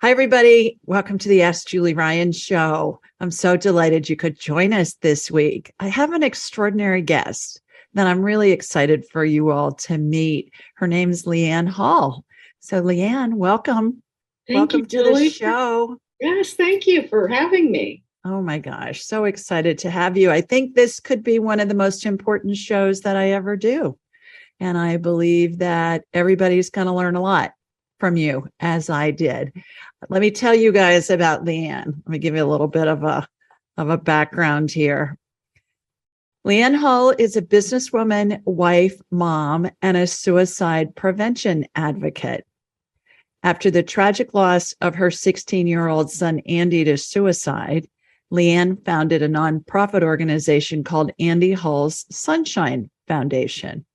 Hi, everybody. Welcome to the Ask Julie Ryan show. I'm so delighted you could join us this week. I have an extraordinary guest that I'm really excited for you all to meet. Her name's LeAnn Hull. So, LeAnn, welcome. Thank you, Welcome to the Julie. show. Yes, thank you for having me. Oh my gosh, so excited to have you. I think this could be one of the most important shows that I ever do. And I believe that everybody's going to learn a lot from you, as I did. Let me tell you guys about LeAnn. Let me give you a little bit of a background here. LeAnn Hull is a businesswoman, wife, mom, and a suicide prevention advocate. After the tragic loss of her 16-year-old son, Andy, to suicide, LeAnn founded a nonprofit organization called Andy Hull's Sunshine Foundation.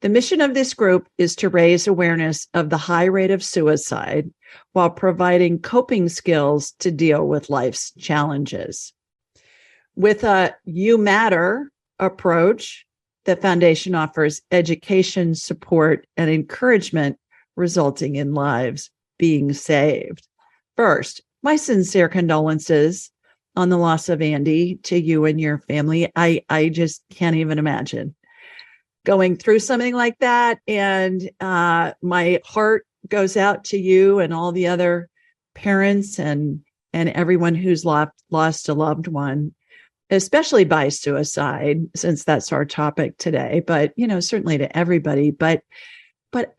The mission of this group is to raise awareness of the high rate of suicide while providing coping skills to deal with life's challenges. With a You Matter approach, the foundation offers education, support, and encouragement, resulting in lives being saved. First, my sincere condolences on the loss of Andy to you and your family. I just can't even imagine going through something like that. And my heart goes out to you and all the other parents and everyone who's lost a loved one, especially by suicide, since that's our topic today. But, certainly to everybody. But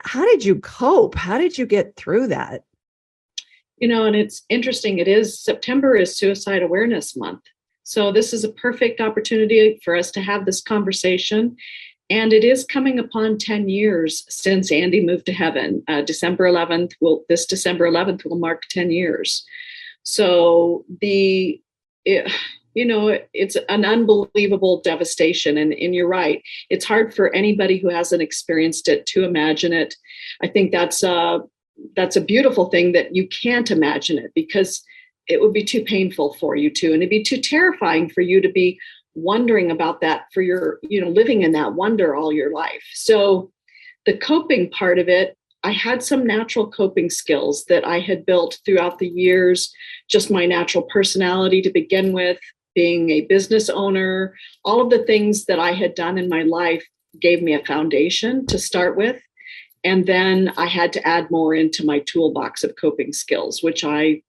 how did you cope? How did you get through that? And it's interesting. September is Suicide Awareness Month. So this is a perfect opportunity for us to have this conversation. And it is coming upon 10 years since Andy moved to heaven. December 11th will mark 10 years. So it's an unbelievable devastation. And you're right. It's hard for anybody who hasn't experienced it to imagine it. I think that's a beautiful thing that you can't imagine it, because it would be too painful for you to, and it'd be too terrifying for you to be wondering about that for your, living in that wonder all your life. So the coping part of it, I had some natural coping skills that I had built throughout the years, just my natural personality to begin with, being a business owner, all of the things that I had done in my life gave me a foundation to start with. And then I had to add more into my toolbox of coping skills, which I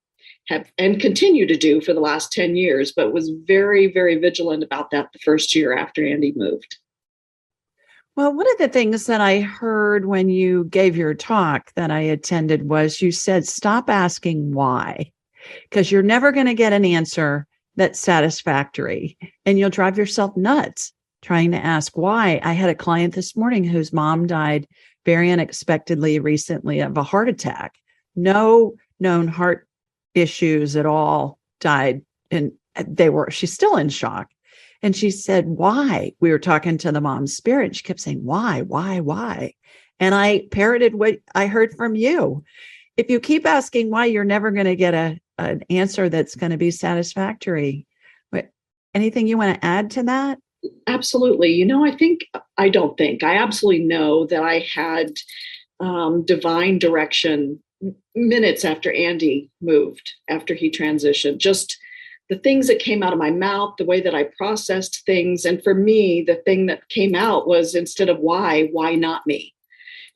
have and continue to do for the last 10 years, but was very, very vigilant about that the first year after Andy moved. Well, one of the things that I heard when you gave your talk that I attended was you said, stop asking why, because you're never going to get an answer that's satisfactory and you'll drive yourself nuts trying to ask why. I had a client this morning whose mom died very unexpectedly recently of a heart attack. No known heart issues at all, died, and she's still in shock. And she said, why? We were talking to the mom's spirit. She kept saying, why? And I parroted what I heard from you. If you keep asking why, you're never going to get an answer that's going to be satisfactory. Anything you want to add to that? Absolutely. I absolutely know that I had divine direction minutes after Andy moved, after he transitioned, just the things that came out of my mouth, the way that I processed things. And for me, the thing that came out was, instead of why not me?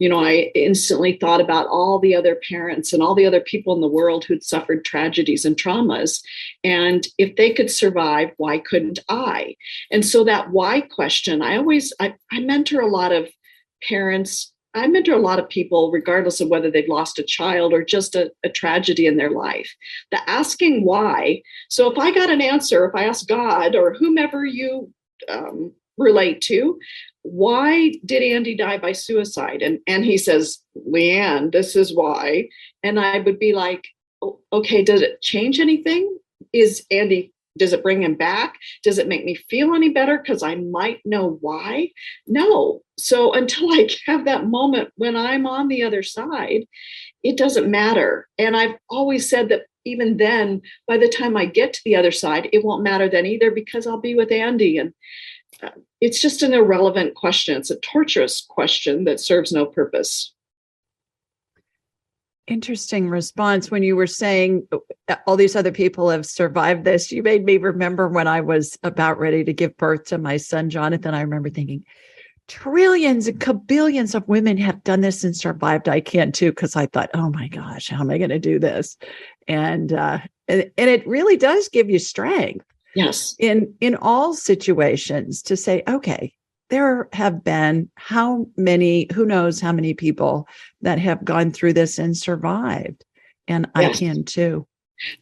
I instantly thought about all the other parents and all the other people in the world who'd suffered tragedies and traumas. And if they could survive, why couldn't I? And so that why question, I mentor a lot of parents. I mentor a lot of people, regardless of whether they've lost a child or just a tragedy in their life. The asking why. So if I got an answer, if I asked God or whomever you relate to, why did Andy die by suicide? And he says, LeAnn, this is why. And I would be like, okay, does it change anything? Does it bring him back? Does it make me feel any better? Because I might know why. No. So until I have that moment when I'm on the other side, it doesn't matter. And I've always said that even then, by the time I get to the other side, it won't matter then either, because I'll be with Andy. And it's just an irrelevant question. It's a torturous question that serves no purpose. interesting response when you were saying all these other people have survived this. You made me remember when I was about ready to give birth to my son, Jonathan. I remember thinking, trillions and kabillions of women have done this and survived. I can too, because I thought, oh my gosh, how am I going to do this? And it really does give you strength. Yes. In all situations to say, okay, there have been how many, who knows how many people that have gone through this and survived. And I can too.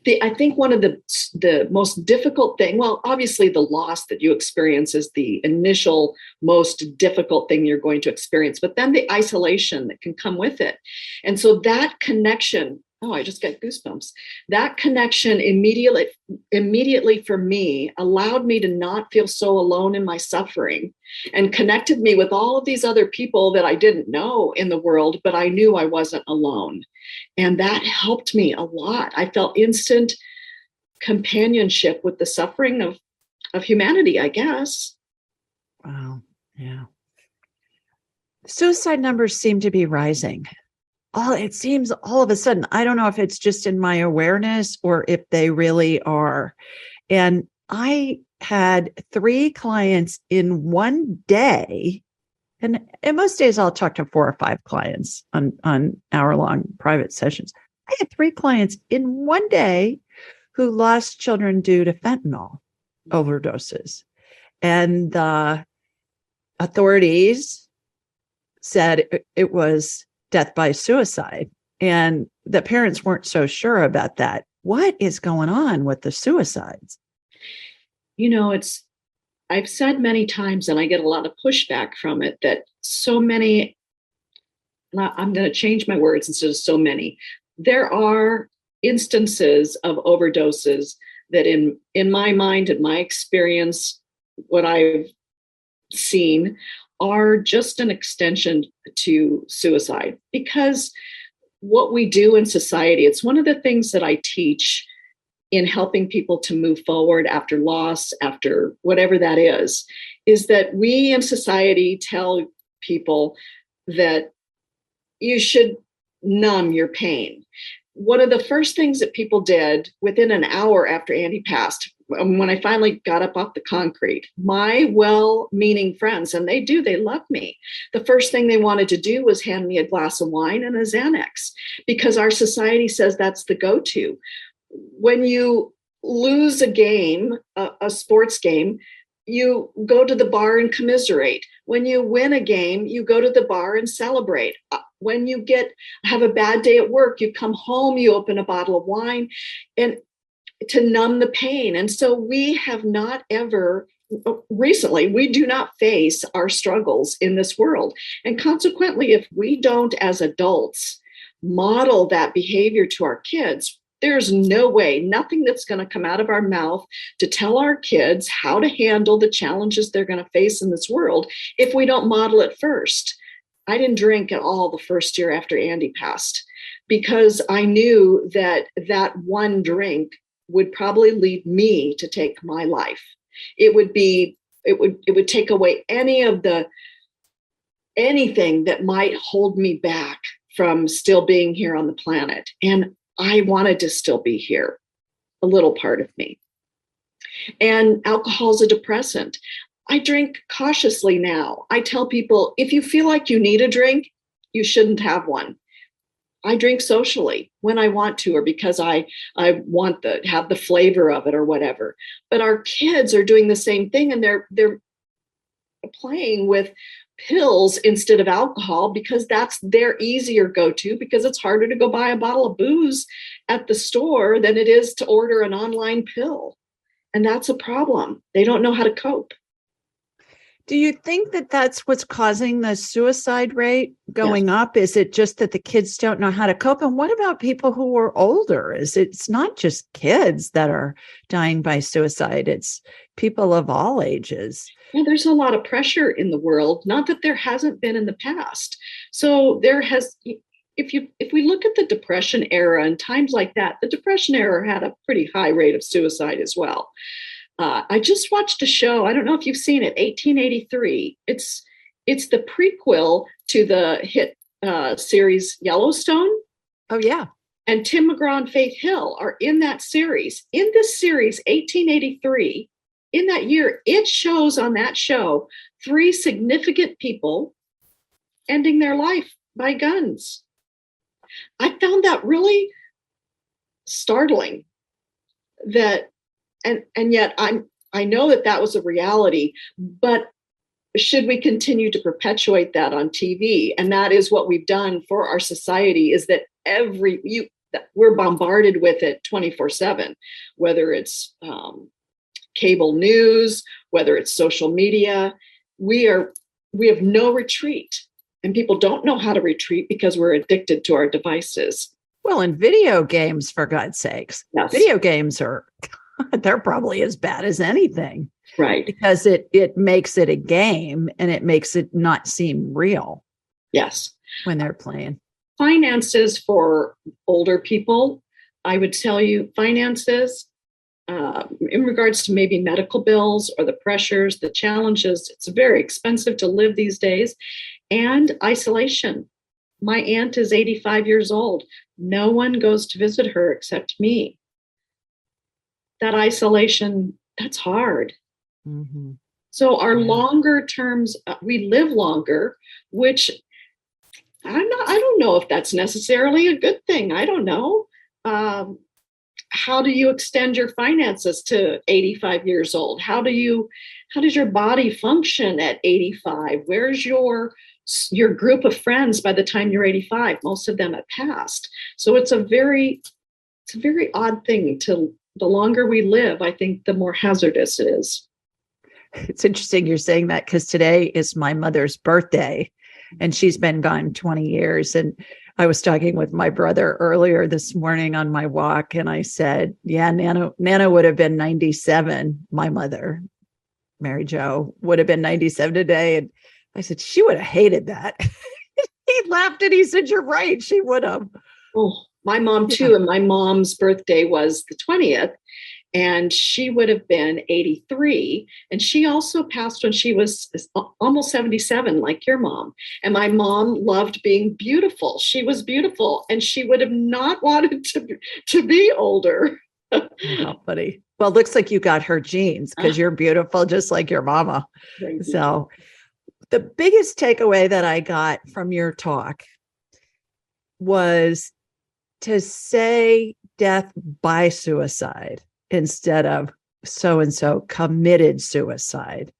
I think one of the most difficult thing, well, obviously the loss that you experience is the initial most difficult thing you're going to experience, but then the isolation that can come with it. And so that connection, oh, I just got goosebumps. That connection immediately for me allowed me to not feel so alone in my suffering and connected me with all of these other people that I didn't know in the world, but I knew I wasn't alone. And that helped me a lot. I felt instant companionship with the suffering of humanity, I guess. Wow. Yeah. Suicide numbers seem to be rising. It seems all of a sudden, I don't know if it's just in my awareness or if they really are. And I had 3 clients in one day. And most days I'll talk to 4 or 5 clients on hour-long private sessions. I had 3 clients in one day who lost children due to fentanyl overdoses. And the authorities said it was death by suicide. And the parents weren't so sure about that. What is going on with the suicides? You know, I've said many times, and I get a lot of pushback from it, that so many, I'm going to change my words instead of so many. There are instances of overdoses that in my mind, in my experience, what I've seen are just an extension to suicide, because what we do in society, it's one of the things that I teach in helping people to move forward after loss, after whatever that is that we in society tell people that you should numb your pain. One of the first things that people did within an hour after Andy passed, when I finally got up off the concrete, my well-meaning friends, and they love me. The first thing they wanted to do was hand me a glass of wine and a Xanax, because our society says that's the go-to. When you lose a game, a sports game, you go to the bar and commiserate. When you win a game, you go to the bar and celebrate. When you have a bad day at work, you come home, you open a bottle of wine and to numb the pain. And so we have not ever recently, we do not face our struggles in this world. And consequently, if we don't as adults model that behavior to our kids, there's no way, nothing that's going to come out of our mouth to tell our kids how to handle the challenges they're going to face in this world if we don't model it first. I didn't drink at all the first year after Andy passed, because I knew that one drink would probably lead me to take my life. It would take away anything that might hold me back from still being here on the planet. And I wanted to still be here, a little part of me. And alcohol is a depressant. I drink cautiously now. I tell people, if you feel like you need a drink, you shouldn't have one. I drink socially when I want to, or because I want to have the flavor of it or whatever. But our kids are doing the same thing, and they're playing with pills instead of alcohol because that's their easier go-to, because it's harder to go buy a bottle of booze at the store than it is to order an online pill. And that's a problem. They don't know how to cope. Do you think that that's what's causing the suicide rate going up? Is it just that the kids don't know how to cope? And what about people who are older? It's not just kids that are dying by suicide. It's people of all ages. Yeah, there's a lot of pressure in the world, not that there hasn't been in the past. So there has, if we look at the Depression era and times like that, the Depression era had a pretty high rate of suicide as well. I just watched a show. I don't know if you've seen it, 1883. It's the prequel to the hit series Yellowstone. Oh, yeah. And Tim McGraw and Faith Hill are in that series. In this series, 1883, in that year, it shows on that show 3 significant people ending their life by guns. I found that really startling, that and yet I know that was a reality, but should we continue to perpetuate that on TV? And that is what we've done for our society, is that we're bombarded with it 24/7, whether it's cable news, whether it's social media. We have no retreat, and people don't know how to retreat because we're addicted to our devices. Well, and video games, for God's sakes. Yes. Video games they're probably as bad as anything. Right. Because it makes it a game, and it makes it not seem real. Yes. When they're playing. Finances for older people, I would tell you, finances in regards to maybe medical bills or the pressures, the challenges, it's very expensive to live these days, and isolation. My aunt is 85 years old. No one goes to visit her except me. That isolation, that's hard. Mm-hmm. So our longer terms, we live longer, which I don't know if that's necessarily a good thing. I don't know. How do you extend your finances to 85 years old? How does your body function at 85? Where's your group of friends by the time you're 85? Most of them have passed. So it's a very odd thing. The longer we live, I think the more hazardous it is. It's interesting you're saying that, because today is my mother's birthday, and she's been gone 20 years. And I was talking with my brother earlier this morning on my walk, and I said, yeah, Nana would have been 97. My mother, Mary Jo, would have been 97 today. And I said, she would have hated that. He laughed and he said, you're right. She would have. Oh, my mom too. Yeah. And my mom's birthday was the 20th. And she would have been 83. And she also passed when she was almost 77, like your mom. And my mom loved being beautiful. She was beautiful, and she would have not wanted to be older. How funny. Well, it looks like you got her genes, because you're beautiful, just like your mama. So the biggest takeaway that I got from your talk was to say death by suicide instead of so-and-so committed suicide.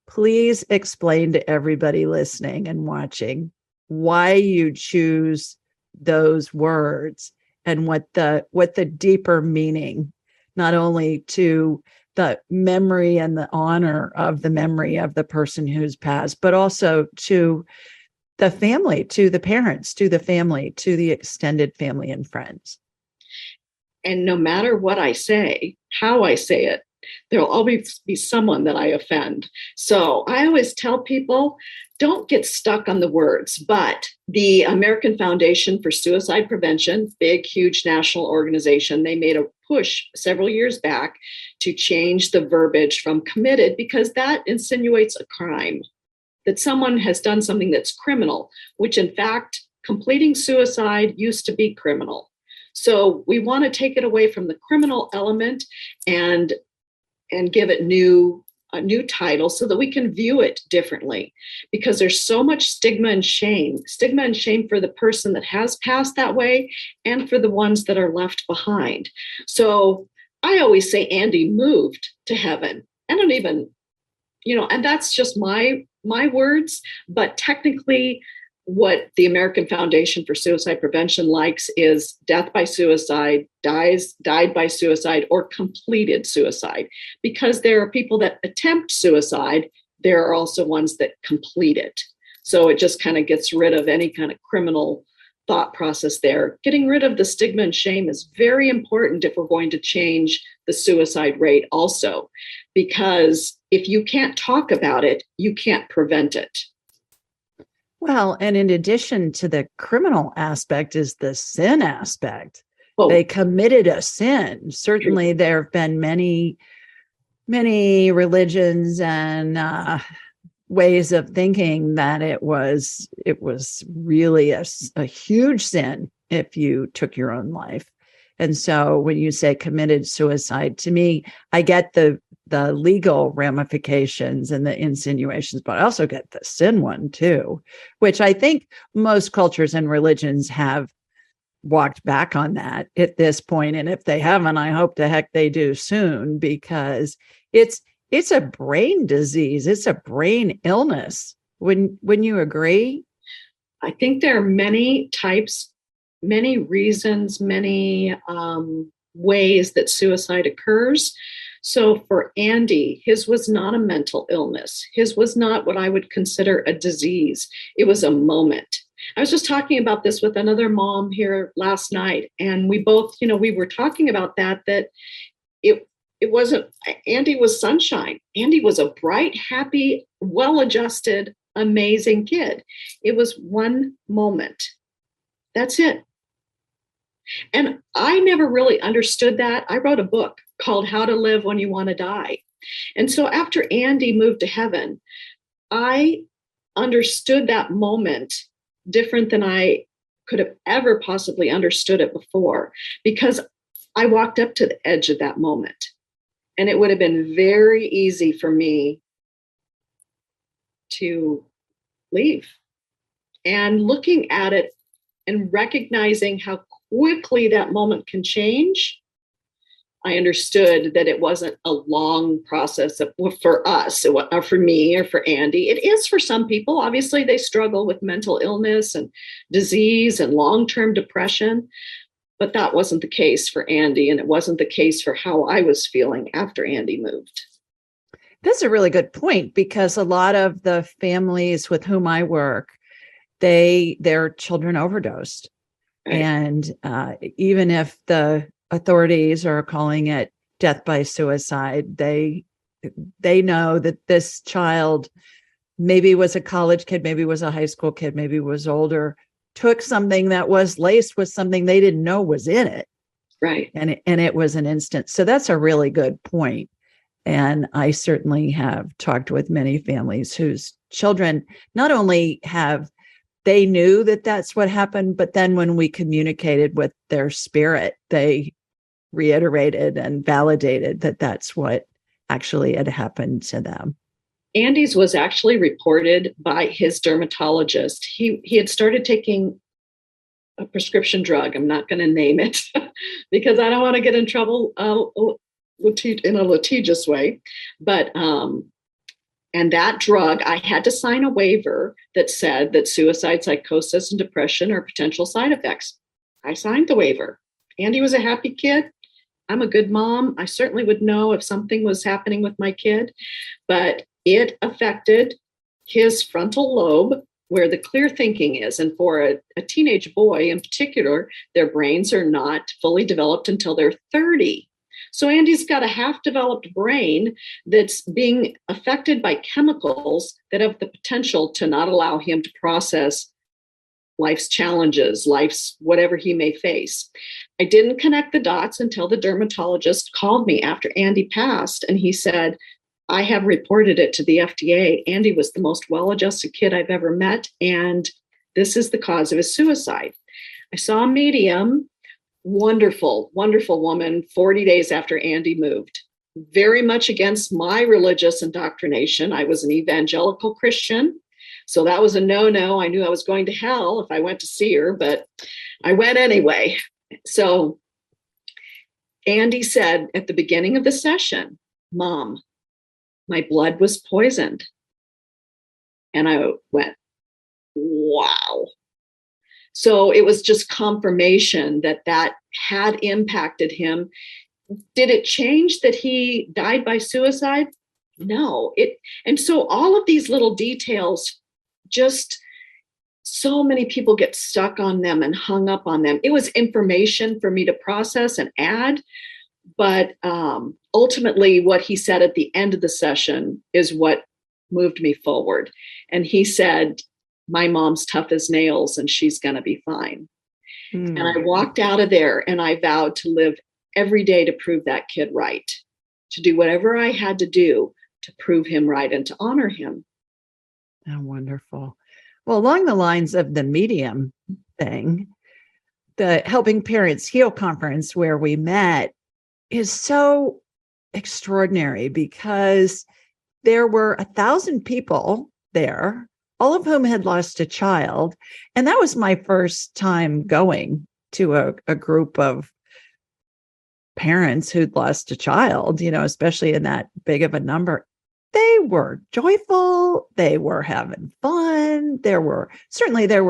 Please explain to everybody listening and watching why you choose those words, and what the deeper meaning, not only to the memory and the honor of the memory of the person who's passed, but also to the family, to the parents, to the family, to the extended family and friends. And no matter what I say, how I say it, there'll always be someone that I offend. So I always tell people, don't get stuck on the words. But the American Foundation for Suicide Prevention, big, huge national organization, they made a push several years back to change the verbiage from committed, because that insinuates a crime, that someone has done something that's criminal, which in fact, completing suicide used to be criminal. So we want to take it away from the criminal element and give it a new title so that we can view it differently, because there's so much stigma and shame for the person that has passed that way, and for the ones that are left behind. So I always say Andy moved to heaven. I don't even, and that's just my words, but technically what the American Foundation for Suicide Prevention likes is death by suicide, died by suicide, or completed suicide. Because there are people that attempt suicide, there are also ones that complete it. So it just kind of gets rid of any kind of criminal thought process there. Getting rid of the stigma and shame is very important if we're going to change the suicide rate also. Because if you can't talk about it, you can't prevent it. Well, and in addition to the criminal aspect is the sin aspect. Oh. They committed a sin. Certainly, there have been many religions and ways of thinking that it was really a huge sin if you took your own life. And so when you say committed suicide, to me, I get the legal ramifications and the insinuations, but I also get the sin one too, which I think most cultures and religions have walked back on that at this point. And if they haven't, I hope the heck they do soon, because it's a brain disease. It's a brain illness. Wouldn't you agree? I think there are many types, many reasons, many ways that suicide occurs. So for Andy, his was not a mental illness. His was not what I would consider a disease. It was a moment. I was just talking about this with another mom here last night, and we both, we were talking about that it wasn't, Andy was sunshine. Andy was a bright, happy, well-adjusted, amazing kid. It was one moment. That's it. And I never really understood that. I wrote a book called How to Live When You Want to Die. And so after Andy moved to heaven, I understood that moment different than I could have ever possibly understood it before, because I walked up to the edge of that moment. And it would have been very easy for me to leave. And looking at it and recognizing how quickly that moment can change, I understood that it wasn't a long process for us, or for me, or for Andy. It is for some people. Obviously, they struggle with mental illness and disease and long-term depression. But that wasn't the case for Andy, and it wasn't the case for how I was feeling after Andy moved. That's a really good point, because a lot of the families with whom I work, their children overdosed. Right. And even if the authorities are calling it death by suicide, they know that this child maybe was a college kid, maybe was a high school kid, maybe was older, took something that was laced with something they didn't know was in it. Right. And it was an instant. So that's a really good point. And I certainly have talked with many families whose children not only they knew that that's what happened, but then when we communicated with their spirit, they reiterated and validated that that's what actually had happened to them. Andy's was actually reported by his dermatologist. He had started taking a prescription drug. I'm not going to name it because I don't want to get in trouble in a litigious way. But and that drug, I had to sign a waiver that said that suicide, psychosis, and depression are potential side effects. I signed the waiver. Andy was a happy kid. I'm a good mom. I certainly would know if something was happening with my kid, but it affected his frontal lobe, where the clear thinking is. And for a teenage boy in particular, their brains are not fully developed until they're 30. So Andy's got a half-developed brain that's being affected by chemicals that have the potential to not allow him to process life's challenges, life's whatever he may face. I didn't connect the dots until the dermatologist called me after Andy passed, and he said, I have reported it to the FDA. Andy was the most well-adjusted kid I've ever met, and this is the cause of his suicide. I saw a medium, wonderful, wonderful woman, 40 days after Andy moved. Very much against my religious indoctrination. I was an evangelical Christian, so that was a no-no. I knew I was going to hell if I went to see her, but I went anyway. So Andy said at the beginning of the session, Mom, my blood was poisoned. And I went, wow. So it was just confirmation that had impacted him. Did it change that he died by suicide? No. And so all of these little details, just so many people get stuck on them and hung up on them. It was information for me to process and add. But ultimately, what he said at the end of the session is what moved me forward. And he said, my mom's tough as nails and she's going to be fine. And I walked out of there and I vowed to live every day to prove that kid right, to do whatever I had to do to prove him right and to honor him. Oh, wonderful. Well, along the lines of the medium thing, the Helping Parents Heal conference where we met is so extraordinary because there were 1,000 people there, all of whom had lost a child. And that was my first time going to a group of parents who'd lost a child, especially in that big of a number. They were joyful. They were having fun. There were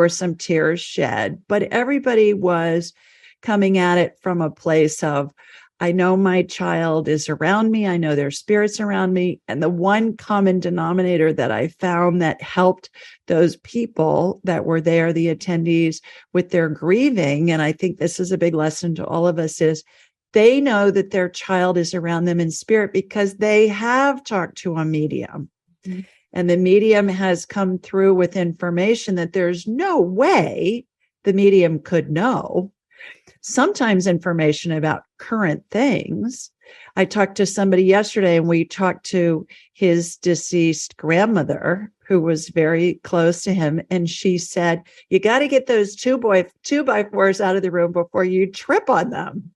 some tears shed, but everybody was coming at it from a place of, I know my child is around me. I know their spirits around me. And the one common denominator that I found that helped those people that were there, the attendees, with their grieving, and I think this is a big lesson to all of us, is they know that their child is around them in spirit because they have talked to a medium. Mm-hmm. And the medium has come through with information that there's no way the medium could know. Sometimes information about current things. I talked to somebody yesterday and we talked to his deceased grandmother who was very close to him. And she said, you got to get those two by fours out of the room before you trip on them.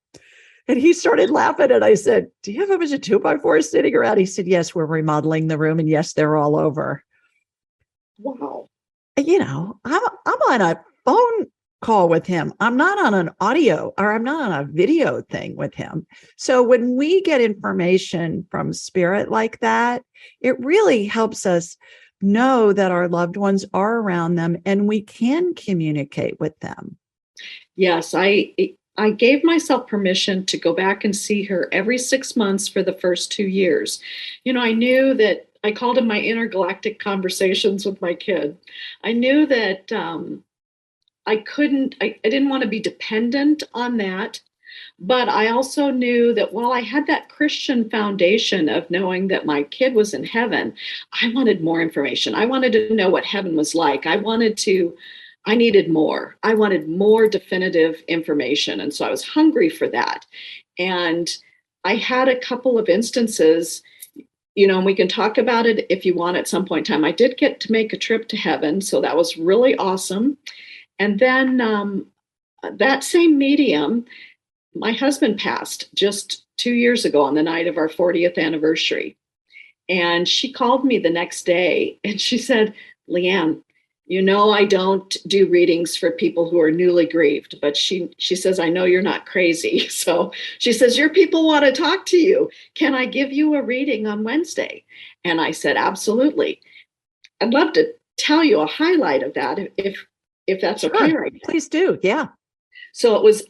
And he started laughing. And I said, do you have a bunch of 2x4s sitting around? He said, yes, we're remodeling the room. And yes, they're all over. Wow. I'm on a phone call with him. I'm not on an audio or I'm not on a video thing with him. So when we get information from spirit like that, it really helps us know that our loved ones are around them and we can communicate with them. Yes, I gave myself permission to go back and see her every 6 months for the first 2 years. I knew that I called them my intergalactic conversations with my kid. I knew that I didn't want to be dependent on that. But I also knew that while I had that Christian foundation of knowing that my kid was in heaven, I wanted more information. I wanted to know what heaven was like. I needed more. I wanted more definitive information. And so I was hungry for that. And I had a couple of instances, and we can talk about it if you want at some point in time. I did get to make a trip to heaven. So that was really awesome. And then that same medium, my husband passed just 2 years ago on the night of our 40th anniversary. And she called me the next day and she said, LeAnn, I don't do readings for people who are newly grieved, but she says, I know you're not crazy. So she says, your people want to talk to you. Can I give you a reading on Wednesday? And I said, absolutely. I'd love to tell you a highlight of that if that's sure. Okay. Right? Please do. Yeah. So it was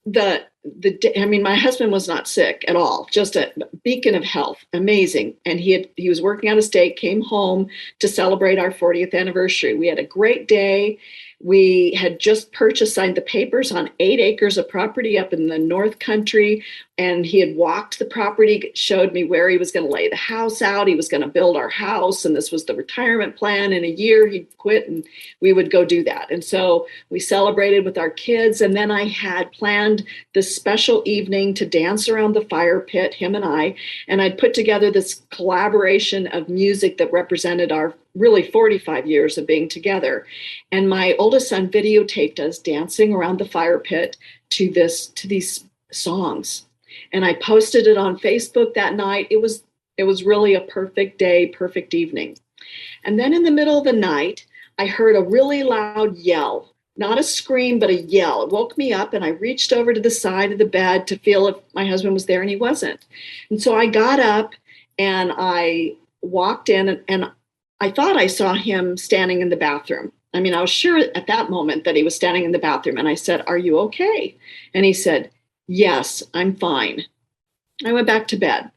my husband was not sick at all, just a beacon of health, amazing. And he was working out of state, came home to celebrate our 40th anniversary. We had a great day. We had just signed the papers on 8 acres of property up in the North Country. And he had walked the property, showed me where he was going to lay the house out. He was going to build our house. And this was the retirement plan. In a year, he'd quit and we would go do that. And so we celebrated with our kids. And then I had planned this special evening to dance around the fire pit, him and I. And I'd put together this collaboration of music that represented our really 45 years of being together. And my oldest son videotaped us dancing around the fire pit to these songs. And I posted it on Facebook that night. It was really a perfect day, perfect evening. And then in the middle of the night, I heard a really loud yell, not a scream, but a yell. It woke me up and I reached over to the side of the bed to feel if my husband was there, and he wasn't. And so I got up and I walked in and I thought I saw him standing in the bathroom. I was sure at that moment that he was standing in the bathroom. And I said, are you okay? And he said, yes, I'm fine. I went back to bed.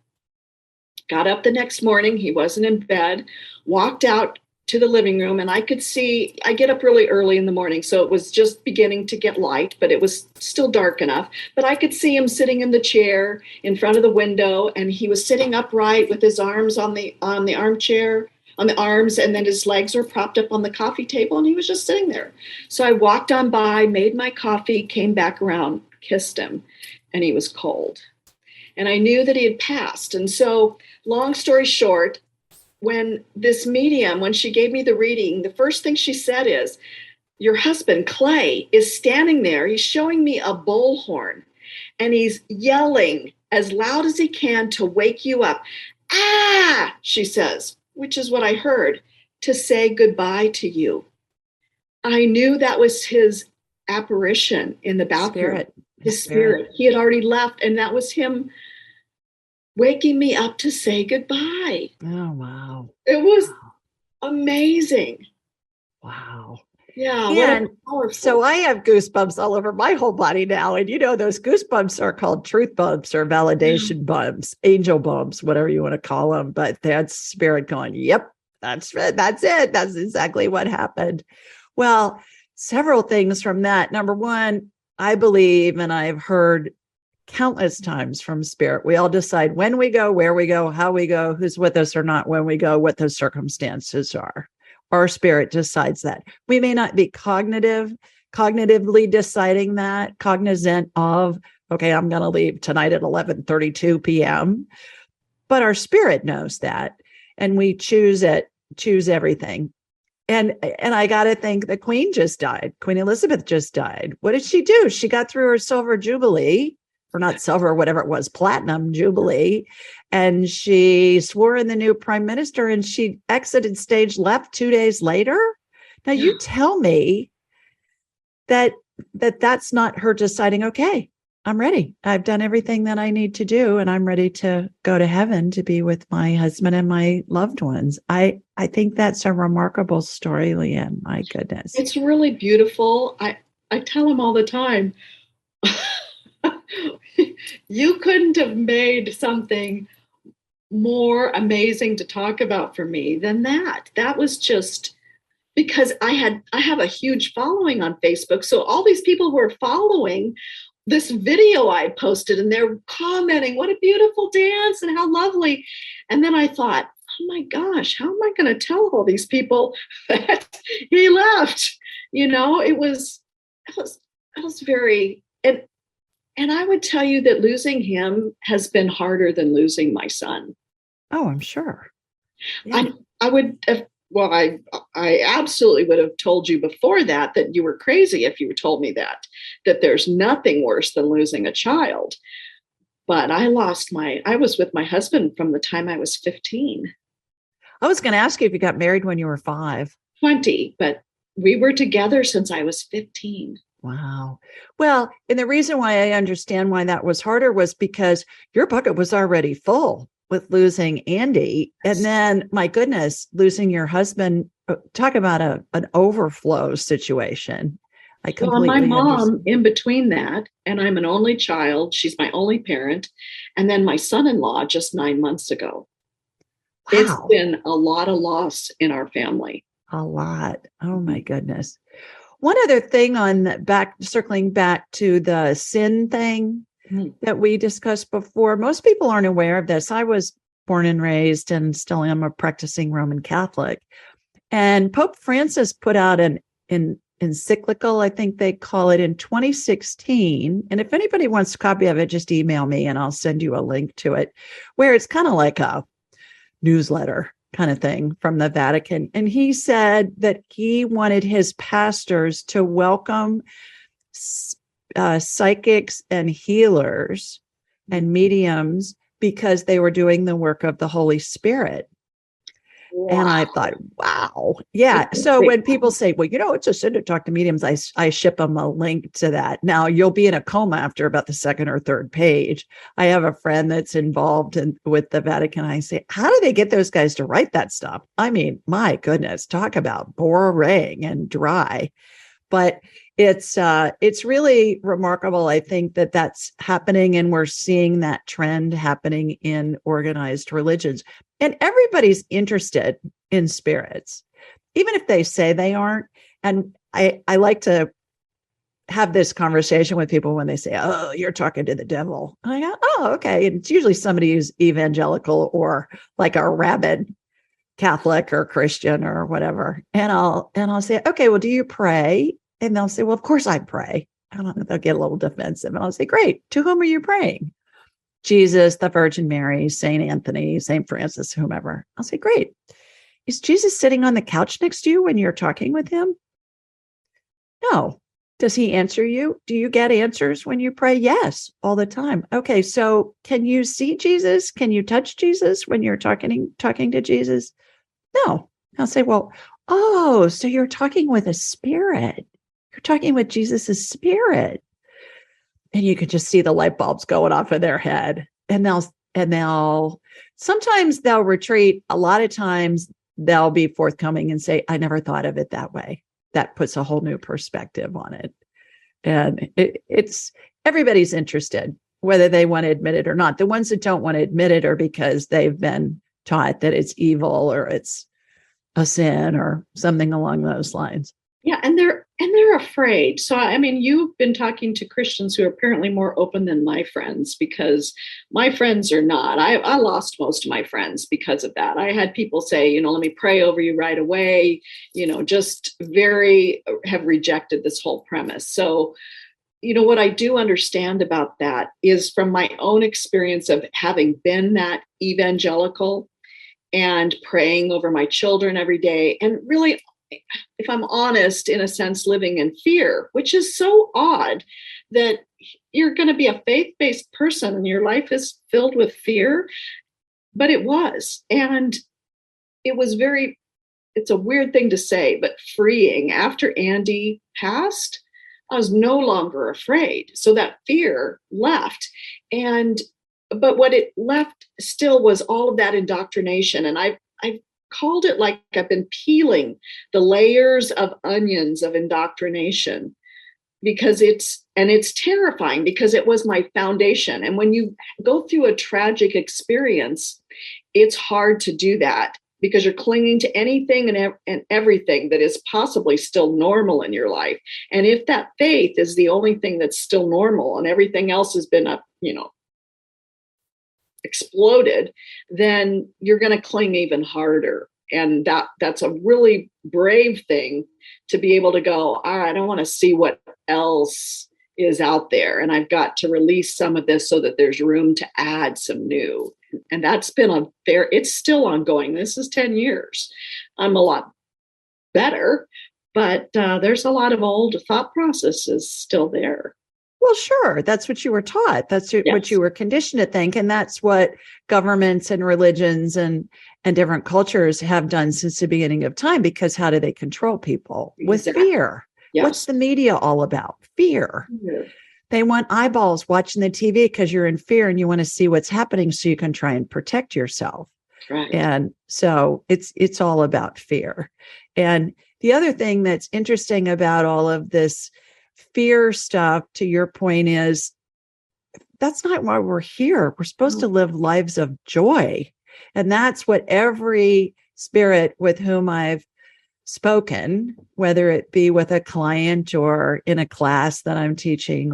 Got up the next morning. He wasn't in bed. Walked out to the living room and I could see, I get up really early in the morning. So it was just beginning to get light, but it was still dark enough. But I could see him sitting in the chair in front of the window, and he was sitting upright with his arms on the armchair, on the arms, and then his legs were propped up on the coffee table, and he was just sitting there. So I walked on by, made my coffee, came back around, kissed him, and he was cold. And I knew that he had passed. And so, long story short, when this medium, when she gave me the reading, the first thing she said is, your husband, Clay, is standing there. He's showing me a bullhorn and he's yelling as loud as he can to wake you up. Ah, she says, which is what I heard, to say goodbye to you. I knew that was his apparition in the bathroom, Spirit. his spirit. He had already left, and that was him waking me up to say goodbye. Oh, wow. It was Wow. amazing. Wow. Yeah, what a And powerful. so I have goosebumps all over my whole body now. And those goosebumps are called truth bumps or validation bumps, angel bumps, whatever you want to call them. But that's spirit going, yep, that's it. That's it. That's exactly what happened. Well, several things from that. Number one, I believe, and I've heard countless times from spirit, we all decide when we go, where we go, how we go, who's with us or not, when we go, what the circumstances are. Our spirit decides that. We may not be cognitively deciding that, cognizant of, okay, I'm going to leave tonight at 11:32 p.m. But our spirit knows that. And we choose everything. And I got to think the Queen just died. Queen Elizabeth just died. What did she do? She got through her silver jubilee, or not silver, whatever it was, platinum jubilee. And she swore in the new prime minister and she exited stage left 2 days later. Now you tell me that's not her deciding, okay, I'm ready. I've done everything that I need to do and I'm ready to go to heaven to be with my husband and my loved ones. I think that's a remarkable story, LeAnn. My goodness. It's really beautiful. I tell him all the time, you couldn't have made something more amazing to talk about for me than that. That was just because I have a huge following on Facebook. So all these people were following this video I posted and they're commenting, what a beautiful dance and how lovely. And then I thought, oh my gosh, how am I going to tell all these people that he left? It was very, and I would tell you that losing him has been harder than losing my son. Oh, I'm sure. Yeah. I would have, well, I absolutely would have told you before that you were crazy if you told me that there's nothing worse than losing a child. But I was with my husband from the time I was 15. I was going to ask you if you got married when you were 5. 20, but we were together since I was 15. Wow. Well, and the reason why I understand why that was harder was because your bucket was already full with losing Andy. And then, my goodness, losing your husband. Talk about an overflow situation. I completely my mom understand. in between that, and I'm an only child. She's my only parent. And then my son-in-law just 9 months ago. Wow. It's been a lot of loss in our family. A lot. Oh my goodness. One other thing circling back to the sin thing that we discussed before. Most people aren't aware of this. I was born and raised and still am a practicing Roman Catholic. And Pope Francis put out an encyclical, I think they call it, in 2016. And if anybody wants a copy of it, just email me and I'll send you a link to it, where it's kind of like a newsletter kind of thing from the Vatican. And he said that he wanted his pastors to welcome psychics and healers and mediums because they were doing the work of the Holy Spirit. Wow. And I thought, wow. Yeah. So when people say, well, it's a sin to talk to mediums, I ship them a link to that. Now you'll be in a coma after about the second or third page. I have a friend that's involved with the Vatican. I say, how do they get those guys to write that stuff? I mean, my goodness, talk about boring and dry. But it's really remarkable. I think that that's happening, and we're seeing that trend happening in organized religions. And everybody's interested in spirits, even if they say they aren't. And I like to have this conversation with people when they say, oh, you're talking to the devil. And I go, oh, okay. And it's usually somebody who's evangelical or like a rabid Catholic or Christian or whatever. And I'll say, okay, well, do you pray? And they'll say, well, of course I pray. I don't know, they'll get a little defensive. And I'll say, great. To whom are you praying? Jesus, the Virgin Mary, St. Anthony, St. Francis, whomever. I'll say, great. Is Jesus sitting on the couch next to you when you're talking with him? No. Does he answer you? Do you get answers when you pray? Yes, all the time. Okay, so can you see Jesus? Can you touch Jesus when you're talking to Jesus? No. I'll say, well, oh, so you're talking with a spirit. You're talking with Jesus's spirit. And you could just see the light bulbs going off in their head. And they'll sometimes they'll retreat. A lot of times they'll be forthcoming and say, I never thought of it that way. That puts a whole new perspective on it. And it's everybody's interested, whether they want to admit it or not. The ones that don't want to admit it are because they've been taught that it's evil or it's a sin or something along those lines. Yeah, and they're afraid. So I mean, you've been talking to Christians who are apparently more open than my friends, because my friends are not. I lost most of my friends because of that. I had people say, let me pray over you right away, just very have rejected this whole premise. So, what I do understand about that is from my own experience of having been that evangelical and praying over my children every day, and really, if I'm honest, in a sense, living in fear, which is so odd that you're going to be a faith-based person and your life is filled with fear. But it was. And it was it's a weird thing to say, but freeing. After Andy passed, I was no longer afraid. So that fear left. But what it left still was all of that indoctrination. And I've called it like I've been peeling the layers of onions of indoctrination, because it's terrifying, because it was my foundation. And when you go through a tragic experience, it's hard to do that, because you're clinging to anything and everything that is possibly still normal in your life. And if that faith is the only thing that's still normal and everything else has been exploded, then you're going to cling even harder. And that's a really brave thing, to be able to go, all right, I want to see what else is out there. And I've got to release some of this so that there's room to add some new. And that's been it's still ongoing. This is 10 years. I'm a lot better, but there's a lot of old thought processes still there. Well, sure. That's what you were taught. That's what you were conditioned to think. And that's what governments and religions and different cultures have done since the beginning of time, because how do they control people? With fear. Yes. What's the media all about? Fear. Yeah. They want eyeballs watching the TV because you're in fear and you want to see what's happening so you can try and protect yourself. Right. And so it's all about fear. And the other thing that's interesting about all of this fear stuff, to your point, is that's not why we're here. We're supposed to live lives of joy. And that's what every spirit with whom I've spoken, whether it be with a client or in a class that I'm teaching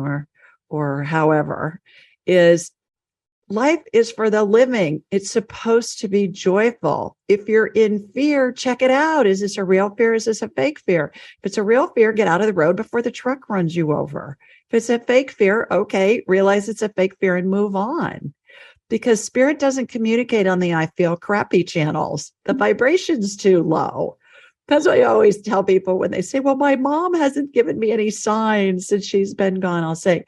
or however, is life is for the living. It's supposed to be joyful. If you're in fear, check it out. Is this a real fear? Is this a fake fear? If it's a real fear, get out of the road before the truck runs you over. If it's a fake fear, okay, realize it's a fake fear and move on. Because spirit doesn't communicate on the I feel crappy channels. The vibration's too low. That's what I always tell people when they say, well, my mom hasn't given me any signs since she's been gone. I'll say,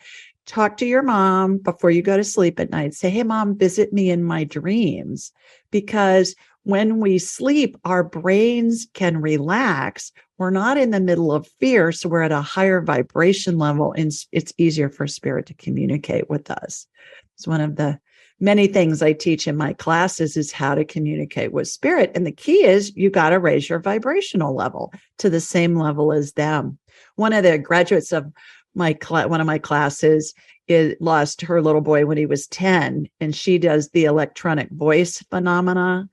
talk to your mom before you go to sleep at night. Say, hey, mom, visit me in my dreams. Because when we sleep, our brains can relax. We're not in the middle of fear. So we're at a higher vibration level, and it's easier for spirit to communicate with us. It's one of the many things I teach in my classes is how to communicate with spirit. And the key is you got to raise your vibrational level to the same level as them. One of the graduates of one of my classes lost her little boy when he was 10, and she does the electronic voice phenomena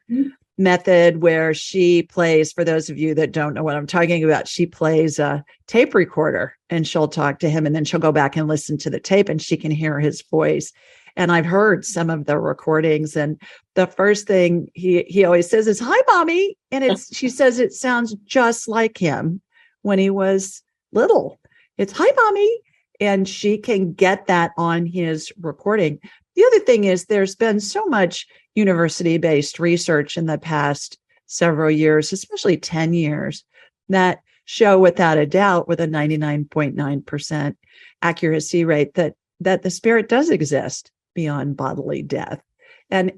method, where she plays, for those of you that don't know what I'm talking about, she plays a tape recorder and she'll talk to him, and then she'll go back and listen to the tape and she can hear his voice. And I've heard some of the recordings, and the first thing he always says is, hi, mommy. And she says it sounds just like him when he was little. It's hi, mommy. And she can get that on his recording. The other thing is there's been so much university-based research in the past several years, especially 10 years, that show without a doubt with a 99.9% accuracy rate that the spirit does exist beyond bodily death. And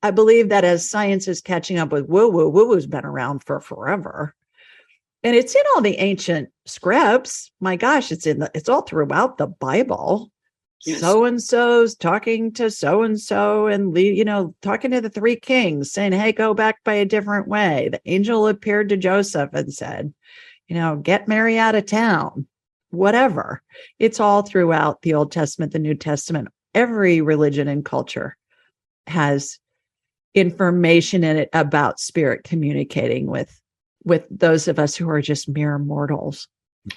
I believe that as science is catching up with woo-woo's been around for forever. And it's in all the ancient scripts. My gosh, it's all throughout the Bible. Yes. So-and-so's talking to so-and-so and, talking to the three kings saying, hey, go back by a different way. The angel appeared to Joseph and said, get Mary out of town, whatever. It's all throughout the Old Testament, the New Testament. Every religion and culture has information in it about spirit communicating with those of us who are just mere mortals.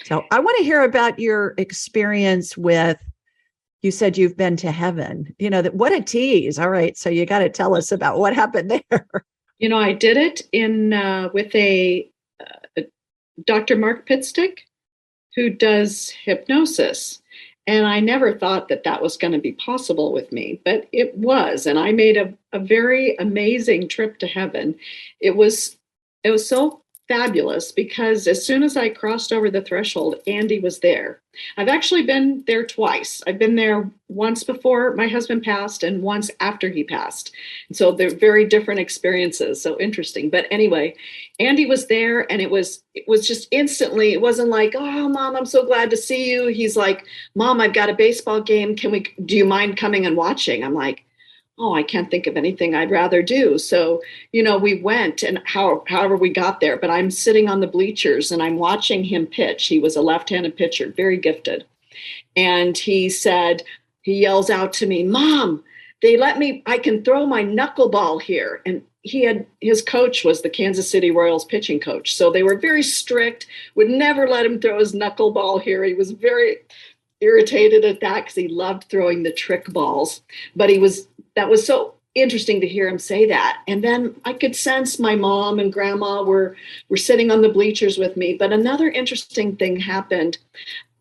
So I want to hear about your experience with, you said you've been to heaven, what a tease. All right. So you got to tell us about what happened there. I did it with a Dr. Mark Pitstick, who does hypnosis. And I never thought that was going to be possible with me, but it was. And I made a very amazing trip to heaven. It was so fabulous because as soon as I crossed over the threshold, Andy was there. I've actually been there twice. I've been there once before my husband passed and once after he passed. And so they're very different experiences. So interesting. But anyway, Andy was there, and it was just instantly, it wasn't like, oh, Mom, I'm so glad to see you. He's like, Mom, I've got a baseball game. Do you mind coming and watching? I'm like, oh, I can't think of anything I'd rather do. So, we went, and however we got there, but I'm sitting on the bleachers and I'm watching him pitch. He was a left-handed pitcher, very gifted. And he yells out to me, Mom, I can throw my knuckleball here. And his coach was the Kansas City Royals pitching coach. So they were very strict, would never let him throw his knuckleball here. He was very irritated at that because he loved throwing the trick balls. But that was so interesting to hear him say that. And then I could sense my mom and grandma were sitting on the bleachers with me. But another interesting thing happened.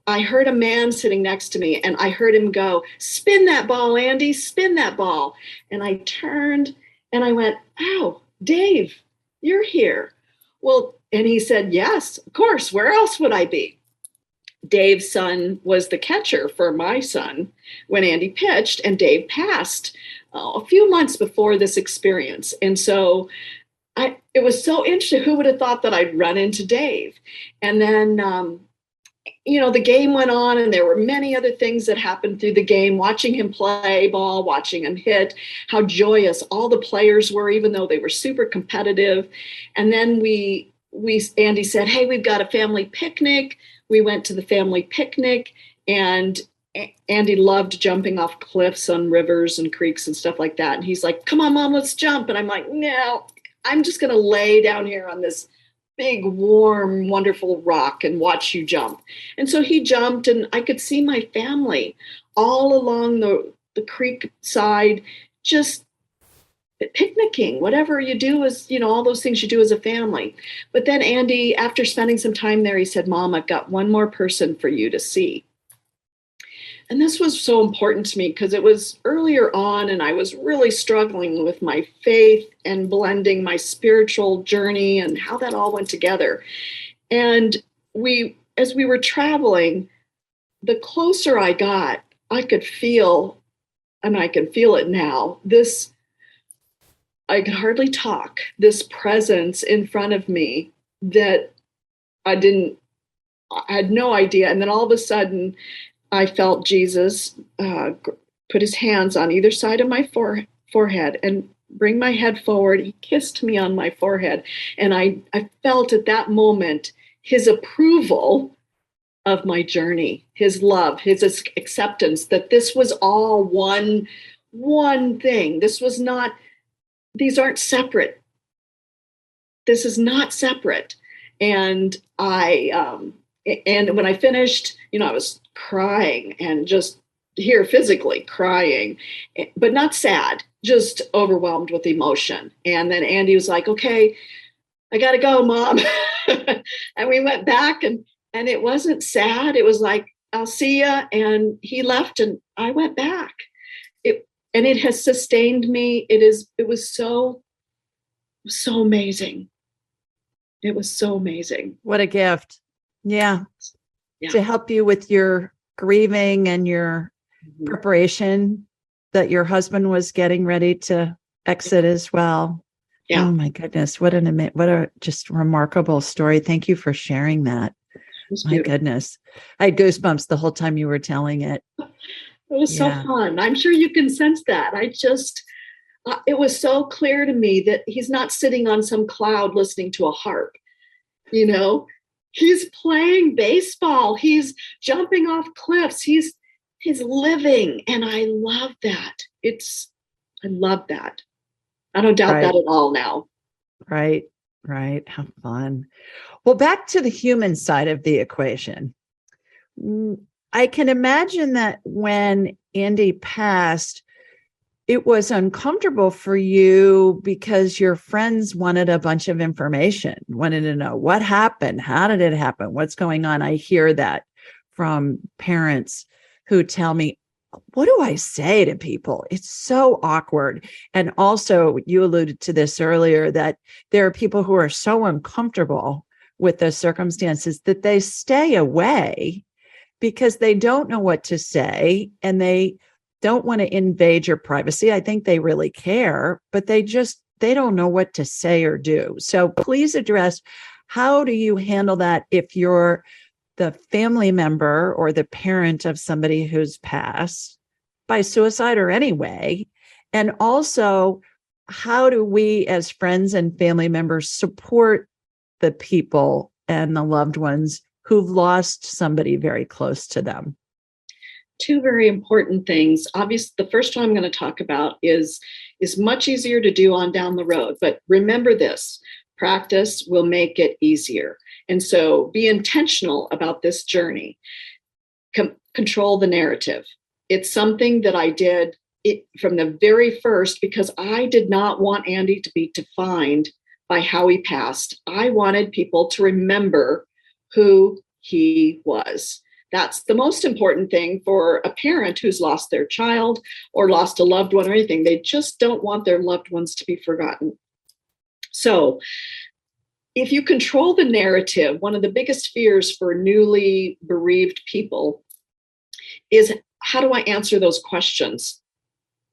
I heard a man sitting next to me, and I heard him go, spin that ball, Andy, spin that ball. And I turned and I went, oh, Dave, you're here. Well, and he said, yes, of course. Where else would I be? Dave's son was the catcher for my son when Andy pitched, and Dave passed a few months before this experience. And so it was so interesting. Who would have thought that I'd run into Dave? And then, the game went on, and there were many other things that happened through the game, watching him play ball, watching him hit, how joyous all the players were, even though they were super competitive. And then Andy said, hey, we've got a family picnic. We went to the family picnic, and Andy loved jumping off cliffs on rivers and creeks and stuff like that. And he's like, come on, Mom, let's jump. And I'm like, no, I'm just going to lay down here on this big, warm, wonderful rock and watch you jump. And so he jumped, and I could see my family all along the creek side, just picnicking, whatever you do is, all those things you do as a family. But then Andy, after spending some time there, he said, Mom, I've got one more person for you to see. And this was so important to me because it was earlier on, and I was really struggling with my faith and blending my spiritual journey and how that all went together. And as we were traveling, the closer I got, I could feel, and I can feel it now, I could hardly talk, this presence in front of me that I had no idea. And then all of a sudden, I felt Jesus put his hands on either side of my forehead and bring my head forward. He kissed me on my forehead. And I felt at that moment his approval of my journey, his love, his acceptance, that this was all one thing. These aren't separate. This is not separate. And and when I finished, I was crying, and just here physically crying, but not sad, just overwhelmed with emotion. And then Andy was like, okay, I got to go, Mom. And we went back, and it wasn't sad. It was like, I'll see ya. And he left, and I went back. And it has sustained me. It was so amazing. It was so amazing. What a gift. Yeah. Yeah. To help you with your grieving and your Mhm. preparation that your husband was getting ready to exit as well. Yeah. Oh my goodness. What a just remarkable story. Thank you for sharing that. It was My beautiful. goodness. I had goosebumps the whole time you were telling it. It was so Yeah. fun. I'm sure you can sense that. It was so clear to me that he's not sitting on some cloud listening to a harp, you know? He's playing baseball. He's jumping off cliffs. He's living. And I love that. I love that. I don't doubt that Right. at all now. Right. Right. How fun. Well, back to the human side of the equation. I can imagine that when Andy passed, it was uncomfortable for you because your friends wanted a bunch of information, wanted to know what happened, how did it happen, what's going on. I hear that from parents who tell me, what do I say to people? It's so awkward. And also, you alluded to this earlier, that there are people who are so uncomfortable with the circumstances that they stay away because they don't know what to say and they don't want to invade your privacy. I think they really care, but they don't know what to say or do. So please address, how do you handle that if you're the family member or the parent of somebody who's passed by suicide or anyway? And also, how do we as friends and family members support the people and the loved ones who've lost somebody very close to them? Two very important things. Obviously, the first one I'm going to talk about is much easier to do on down the road. But remember this: practice will make it easier. And so be intentional about this journey. Control the narrative. It's something that I did from the very first because I did not want Andy to be defined by how he passed. I wanted people to remember who he was. That's the most important thing for a parent who's lost their child or lost a loved one or anything. They just don't want their loved ones to be forgotten. So if you control the narrative, one of the biggest fears for newly bereaved people is, how do I answer those questions?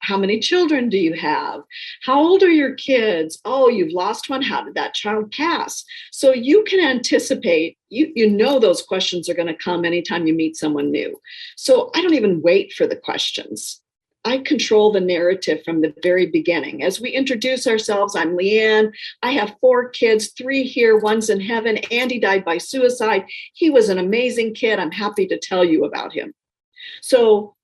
How many children do you have? How old are your kids? Oh, you've lost one. How did that child pass? So you can anticipate, you know those questions are going to come anytime you meet someone new. So I don't even wait for the questions. I control the narrative from the very beginning. As we introduce ourselves, I'm LeAnn. I have 4 kids, 3 here, 1's in heaven. Andy died by suicide. He was an amazing kid. I'm happy to tell you about him. So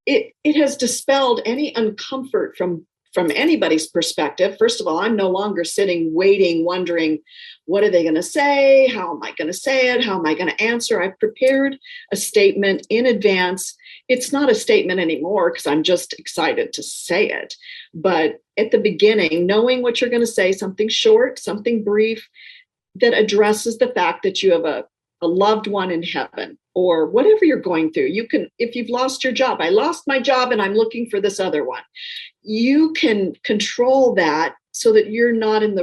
it has dispelled any uncomfort from anybody's perspective. First of all, I'm no longer sitting, waiting, wondering, what are they going to say? How am I going to say it? How am I going to answer? I've prepared a statement in advance. It's not a statement anymore because I'm just excited to say it. But at the beginning, knowing what you're going to say, something short, something brief that addresses the fact that you have a loved one in heaven, or whatever you're going through. You can, if you've lost your job, I lost my job and I'm looking for this other one. You can control that so that you're not in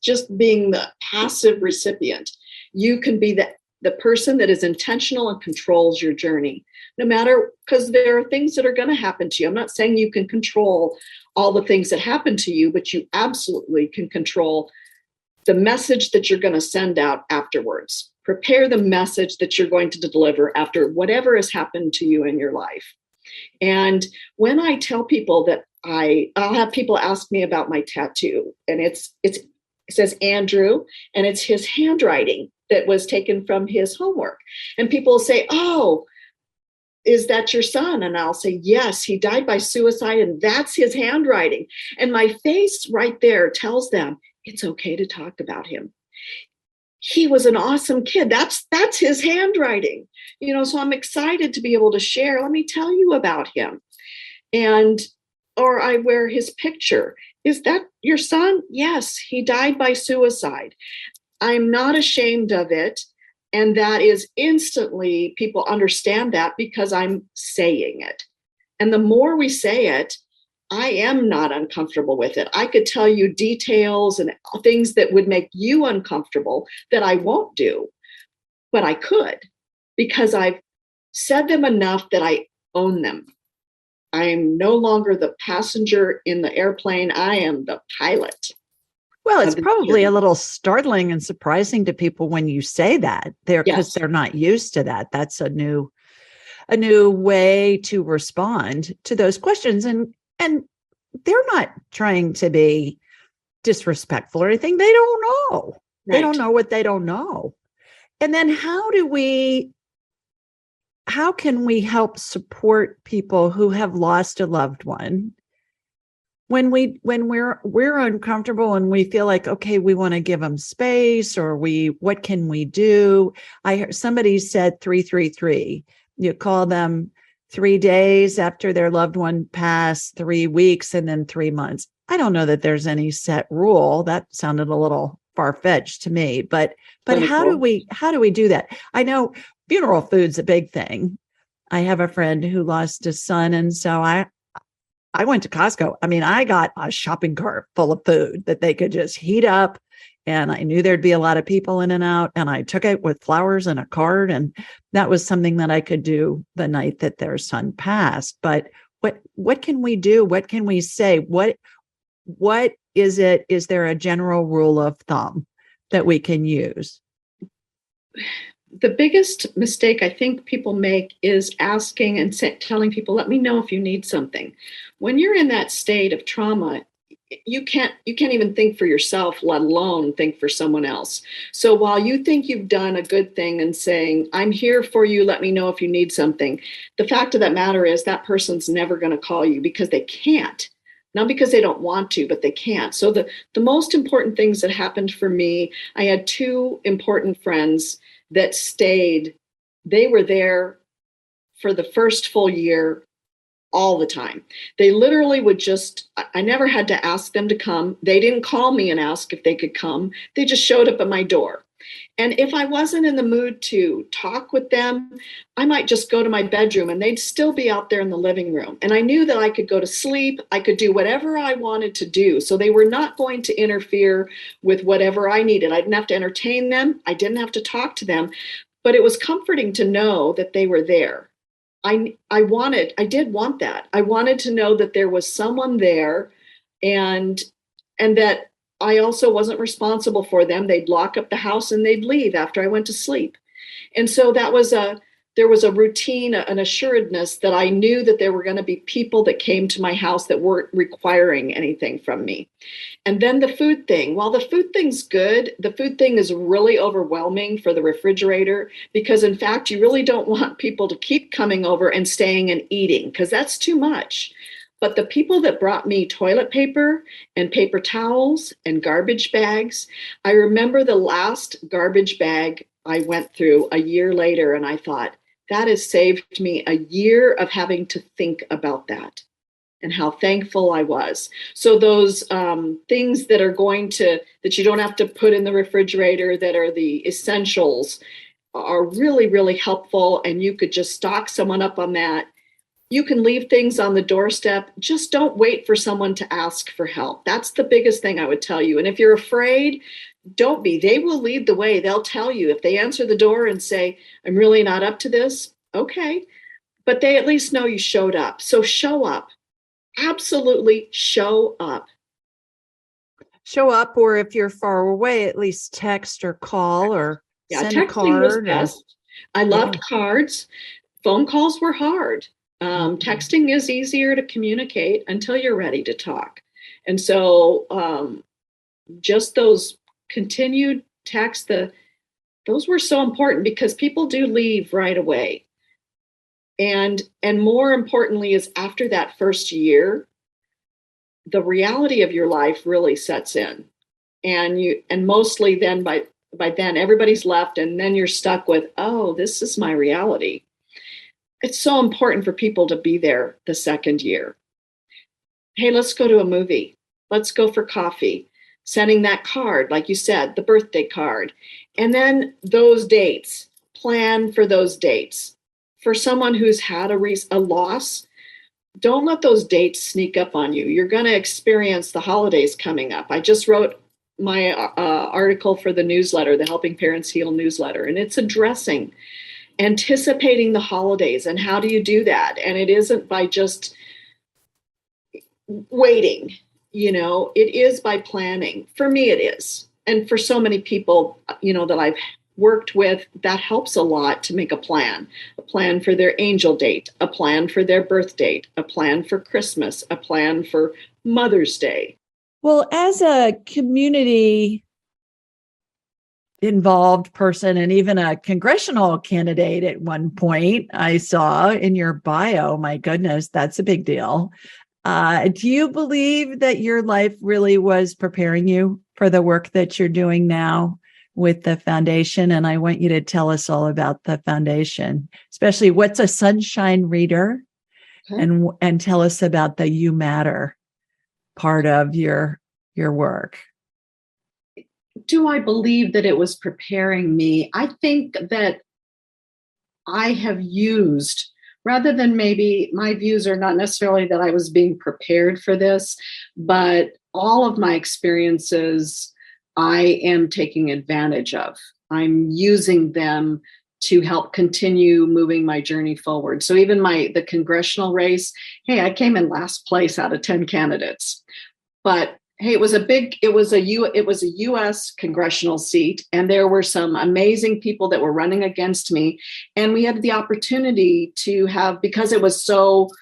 just being the passive recipient. You can be the person that is intentional and controls your journey, no matter, because there are things that are going to happen to you. I'm not saying you can control all the things that happen to you, but you absolutely can control the message that you're going to send out afterwards. Prepare the message that you're going to deliver after whatever has happened to you in your life. And when I tell people that I'll have people ask me about my tattoo, and it says Andrew, and it's his handwriting that was taken from his homework. And people say, "Oh, is that your son?" And I'll say, "Yes, he died by suicide, and that's his handwriting." And my face right there tells them it's okay to talk about him. He was an awesome kid. That's his handwriting. So I'm excited to be able to share. Let me tell you about him. And or I wear his picture. Is that your son? Yes, he died by suicide. I'm not ashamed of it. And that is instantly, people understand that because I'm saying it. And the more we say it, I am not uncomfortable with it. I could tell you details and things that would make you uncomfortable that I won't do. but I could, because I've said them enough that I own them. I am no longer the passenger in the airplane. I am the pilot Well, it's of the probably a journey. little startling and surprising to people when you say that there, because Yes, they're not used to that. That's a new way to respond to those questions. And they're not trying to be disrespectful or anything. They don't know. They don't right. know what they don't know. And then how can we help support people who have lost a loved one when we're uncomfortable and we feel like, okay, we want to give them space, or what can we do? I heard somebody said 333. You call them 3 days after their loved one passed, 3 weeks, and then 3 months. I don't know that there's any set rule. That sounded a little far-fetched to me, but Clinical. how do we do that? I know funeral food's a big thing. I have a friend who lost a son, and so I went to Costco. I mean, I got a shopping cart full of food that they could just heat up. And I knew there'd be a lot of people in and out. And I took it with flowers and a card. And that was something that I could do the night that their son passed. But what can we do? What can we say? What is it? Is there a general rule of thumb that we can use? The biggest mistake I think people make is asking and telling people, let me know if you need something. When you're in that state of trauma, you can't even think for yourself, let alone think for someone else. So while you think you've done a good thing and saying, I'm here for you, let me know if you need something, the fact of that matter is that person's never going to call you because they can't. Not because they don't want to, but they can't. So the most important things that happened for me, I had two important friends that stayed. They were there for the first full year all the time. They literally would just, I never had to ask them to come. They didn't call me and ask if they could come. They just showed up at my door. And if I wasn't in the mood to talk with them, I might just go to my bedroom and they'd still be out there in the living room. And I knew that I could go to sleep. I could do whatever I wanted to do. So they were not going to interfere with whatever I needed. I didn't have to entertain them. I didn't have to talk to them. But it was comforting to know that they were there. I did want that. I wanted to know that there was someone there, and that I also wasn't responsible for them. They'd lock up the house and they'd leave after I went to sleep. And so there was a routine, an assuredness that I knew that there were going to be people that came to my house that weren't requiring anything from me. And then the food thing. While the food thing's good, the food thing is really overwhelming for the refrigerator, because in fact, you really don't want people to keep coming over and staying and eating, because that's too much. But the people that brought me toilet paper and paper towels and garbage bags, I remember the last garbage bag I went through a year later, and I thought, that has saved me a year of having to think about that and how thankful I was. So those things that are that you don't have to put in the refrigerator, that are the essentials, are really, really helpful. And you could just stock someone up on that. You can leave things on the doorstep. Just don't wait for someone to ask for help. That's the biggest thing I would tell you. And if you're afraid, don't be. They will lead the way. They'll tell you. If they answer the door and say, I'm really not up to this, okay. But they at least know you showed up. So show up. Absolutely show up. Show up, or if you're far away, at least text or call or Yeah, send a texting was card, or best. I yeah. loved cards. Phone calls were hard. Mhm. Texting is easier to communicate until you're ready to talk. And so just those continued texts, those were so important because people do leave right away. And more importantly is after that first year, the reality of your life really sets in. And mostly then by then everybody's left, and then you're stuck with, oh, this is my reality. It's so important for people to be there the second year. Hey, let's go to a movie. Let's go for coffee. Sending that card, like you said, the birthday card. And then those dates, plan for those dates. For someone who's had a loss, don't let those dates sneak up on you. You're going to experience the holidays coming up. I just wrote my article for the newsletter, the Helping Parents Heal newsletter, and it's addressing anticipating the holidays. And how do you do that? And it isn't by just waiting, it is by planning. For me, it is. And for so many people, that I've worked with, that helps a lot to make a plan for their angel date, a plan for their birth date, a plan for Christmas, a plan for Mother's Day. Well, as a community involved person and even a congressional candidate at one point, I saw in your bio, my goodness, that's a big deal. Do you believe that your life really was preparing you for the work that you're doing now with the foundation? And I want you to tell us all about the foundation, especially what's a sunshine reader, okay, and tell us about the You Matter part of your work. Do I believe that it was preparing me? I think that I have used, rather than maybe my views are not necessarily that I was being prepared for this, but all of my experiences I am taking advantage of. I'm using them to help continue moving my journey forward. So even the congressional race, hey, I came in last place out of 10 candidates. But hey, it was a US congressional seat, and there were some amazing people that were running against me. And we had the opportunity to have, because it was such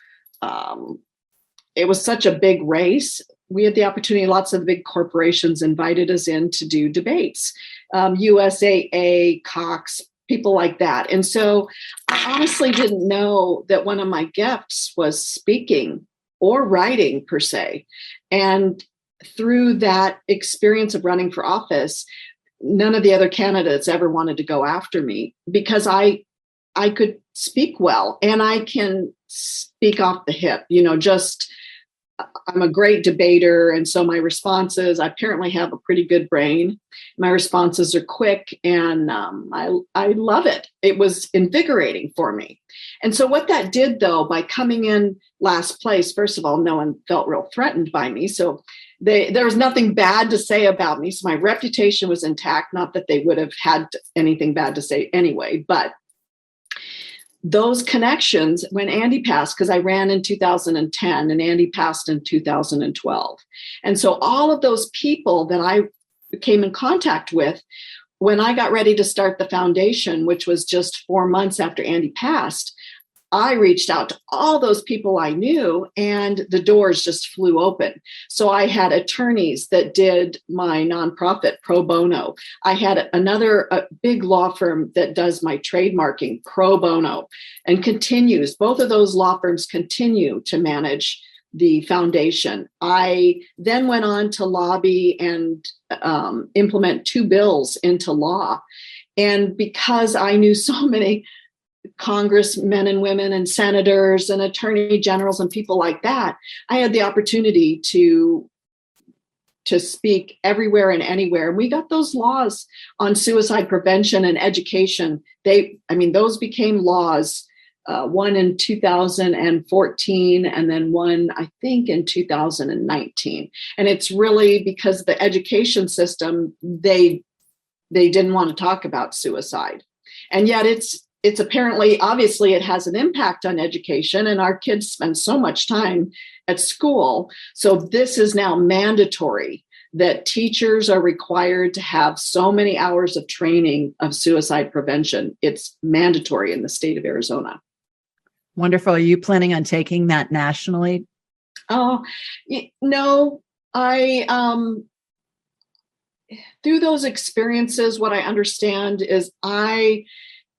a big race, we had the opportunity, lots of the big corporations invited us in to do debates, USAA, Cox, people like that. And so I honestly didn't know that one of my gifts was speaking or writing per se. And through that experience of running for office, none of the other candidates ever wanted to go after me because I could speak well and I can speak off the hip, I'm a great debater. And so my responses, I apparently have a pretty good brain. My responses are quick and I love it. It was invigorating for me. And so what that did though, by coming in last place, first of all, no one felt real threatened by me. So there was nothing bad to say about me. So my reputation was intact, not that they would have had anything bad to say anyway, but those connections, when Andy passed, because I ran in 2010 and Andy passed in 2012. And so all of those people that I came in contact with, when I got ready to start the foundation, which was just 4 months after Andy passed, I reached out to all those people I knew and the doors just flew open. So I had attorneys that did my nonprofit pro bono. I had a big law firm that does my trademarking pro bono and continues. Both of those law firms continue to manage the foundation. I then went on to lobby and implement 2 bills into law. And because I knew so many congressmen and women and senators and attorney generals and people like that, I had the opportunity to speak everywhere and anywhere. And we got those laws on suicide prevention and education. Those became laws, one in 2014 and then one, I think, in 2019. And it's really because the education system, they didn't want to talk about suicide. And yet it's apparently, obviously, it has an impact on education, and our kids spend so much time at school. So this is now mandatory that teachers are required to have so many hours of training of suicide prevention. It's mandatory in the state of Arizona. Wonderful. Are you planning on taking that nationally? Oh, no. Through those experiences, what I understand is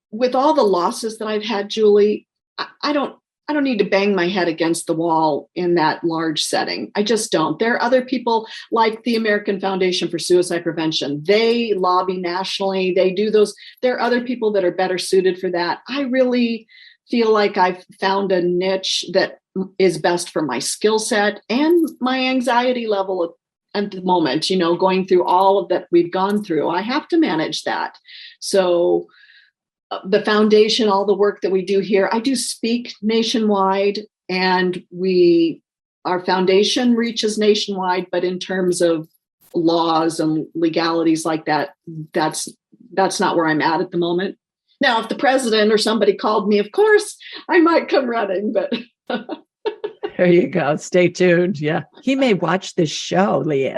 with all the losses that I've had, Julie, I don't need to bang my head against the wall in that large setting. I just don't. There are other people like the American Foundation for Suicide Prevention. They lobby nationally. They do those. There are other people that are better suited for that. I really feel like I've found a niche that is best for my skill set and my anxiety level at the moment, going through all of that we've gone through. I have to manage that. So the foundation, all the work that we do here, I do speak nationwide, and our foundation reaches nationwide, but in terms of laws and legalities like that. That's not where I'm at the moment. Now, if the president or somebody called me, of course, I might come running, but there you go. Stay tuned. Yeah. He may watch this show, LeAnn.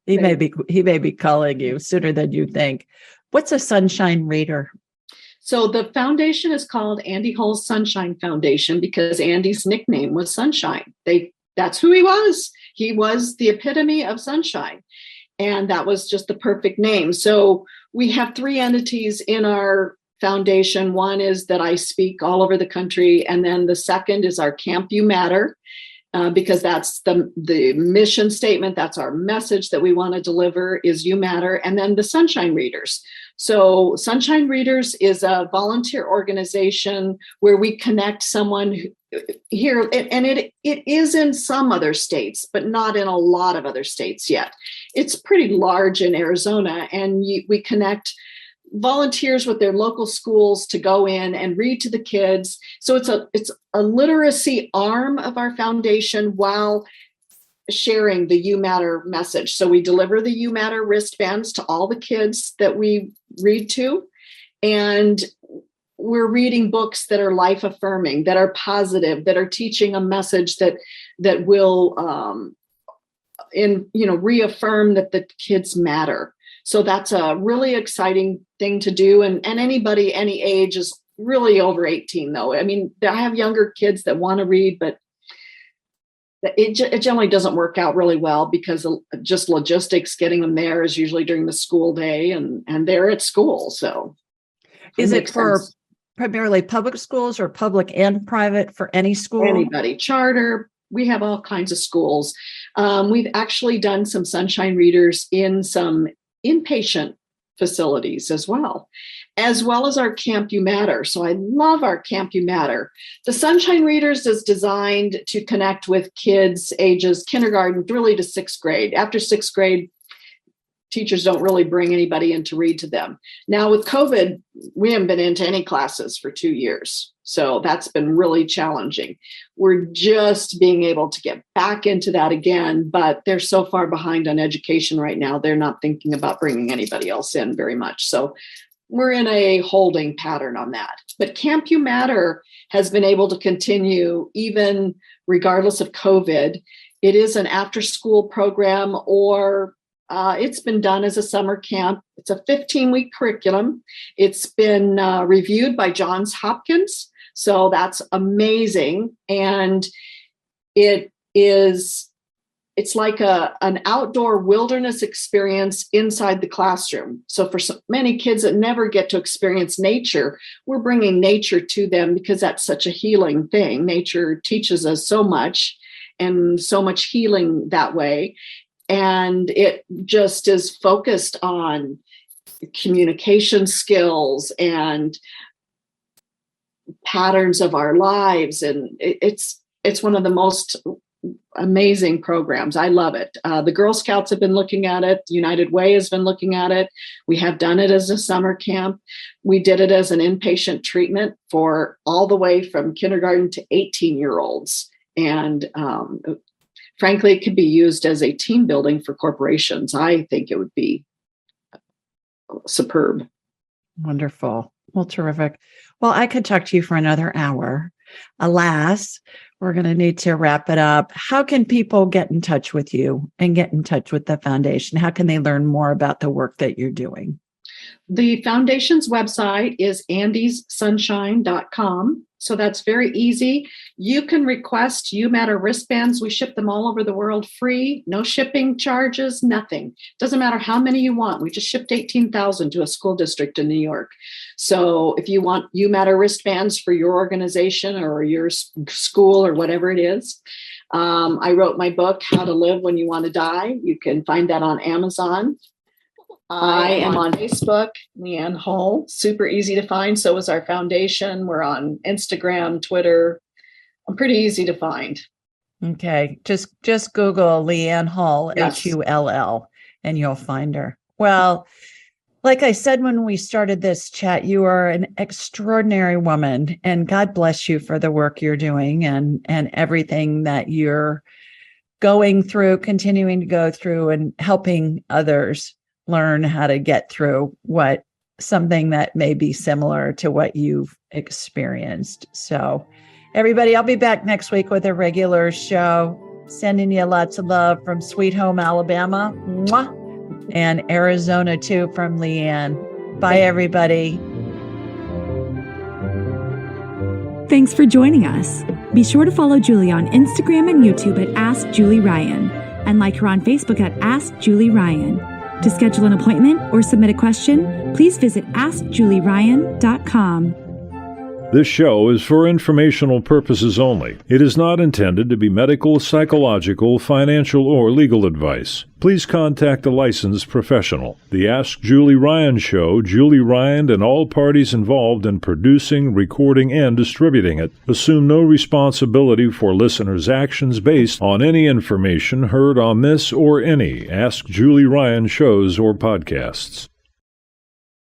maybe. He may be calling you sooner than you think. What's a sunshine reader? So the foundation is called Andy Hull's Sunshine Foundation because Andy's nickname was Sunshine. That's who he was. He was the epitome of sunshine. And that was just the perfect name. So we have 3 entities in our foundation. One is that I speak all over the country. And then the second is our Camp You Matter, because that's the mission statement. That's our message that we want to deliver is You Matter. And then the Sunshine Readers. So Sunshine Readers is a volunteer organization where we connect someone here, and it is in some other states, but not in a lot of other states yet. It's pretty large in Arizona, and we connect volunteers with their local schools to go in and read to the kids. So it's a literacy arm of our foundation while sharing the You Matter message. So we deliver the You Matter wristbands to all the kids that we read to, and we're reading books that are life affirming, that are positive, that are teaching a message that will reaffirm that the kids matter. So that's a really exciting thing to do. And anybody, any age is really over 18 though. I mean, I have younger kids that want to read, but it generally doesn't work out really well because of just logistics. Getting them there is usually during the school day and they're at school. So is it for primarily public schools or public and private for any school? Anybody, charter. We have all kinds of schools. We've actually done some Sunshine Readers in some inpatient facilities as well as our Camp You Matter. So I love our Camp You Matter. The Sunshine Readers is designed to connect with kids ages kindergarten really to 6th grade. After 6th grade, teachers don't really bring anybody in to read to them. Now with COVID, we haven't been into any classes for 2 years. So that's been really challenging. We're just being able to get back into that again, but they're so far behind on education right now. They're not thinking about bringing anybody else in very much. So we're in a holding pattern on that. But Camp You Matter has been able to continue even regardless of COVID. It is an after-school program or it's been done as a summer camp. It's a 15-week curriculum. It's been reviewed by Johns Hopkins. So that's amazing. And it's like an outdoor wilderness experience inside the classroom. So for so many kids that never get to experience nature, we're bringing nature to them because that's such a healing thing. Nature teaches us so much and so much healing that way. And it just is focused on communication skills and patterns of our lives. And it's one of the most amazing programs. I love it. The Girl Scouts have been looking at it. United Way has been looking at it. We have done it as a summer camp. We did it as an inpatient treatment for all the way from kindergarten to 18-year-olds. And frankly, it could be used as a team building for corporations. I think it would be superb. Wonderful. Well, terrific. Well, I could talk to you for another hour. Alas, we're going to need to wrap it up. How can people get in touch with you and get in touch with the foundation? How can they learn more about the work that you're doing? The foundation's website is andyssunshine.com. So that's very easy. You can request You Matter wristbands. We ship them all over the world free, no shipping charges, nothing. Doesn't matter how many you want. We just shipped 18,000 to a school district in New York. So if you want You Matter wristbands for your organization or your school or whatever it is, I wrote my book, How to Live When You Want to Die. You can find that on Amazon. I am on Facebook, LeAnn Hull, super easy to find. So is our foundation. We're on Instagram, Twitter. I'm pretty easy to find. Okay. Just Google LeAnn Hull, Yes. Hull, and you'll find her. Well, like I said, when we started this chat, you are an extraordinary woman, and God bless you for the work you're doing and everything that you're continuing to go through and helping others learn how to get through something that may be similar to what you've experienced. So everybody, I'll be back next week with a regular show. Sending you lots of love from Sweet Home, Alabama. Mwah! And Arizona too from LeAnn. Bye, everybody. Thanks for joining us. Be sure to follow Julie on Instagram and YouTube at Ask Julie Ryan and like her on Facebook at Ask Julie Ryan. To schedule an appointment or submit a question, please visit AskJulieRyan.com. This show is for informational purposes only. It is not intended to be medical, psychological, financial, or legal advice. Please contact a licensed professional. The Ask Julie Ryan Show, Julie Ryan and all parties involved in producing, recording, and distributing it assume no responsibility for listeners' actions based on any information heard on this or any Ask Julie Ryan shows or podcasts.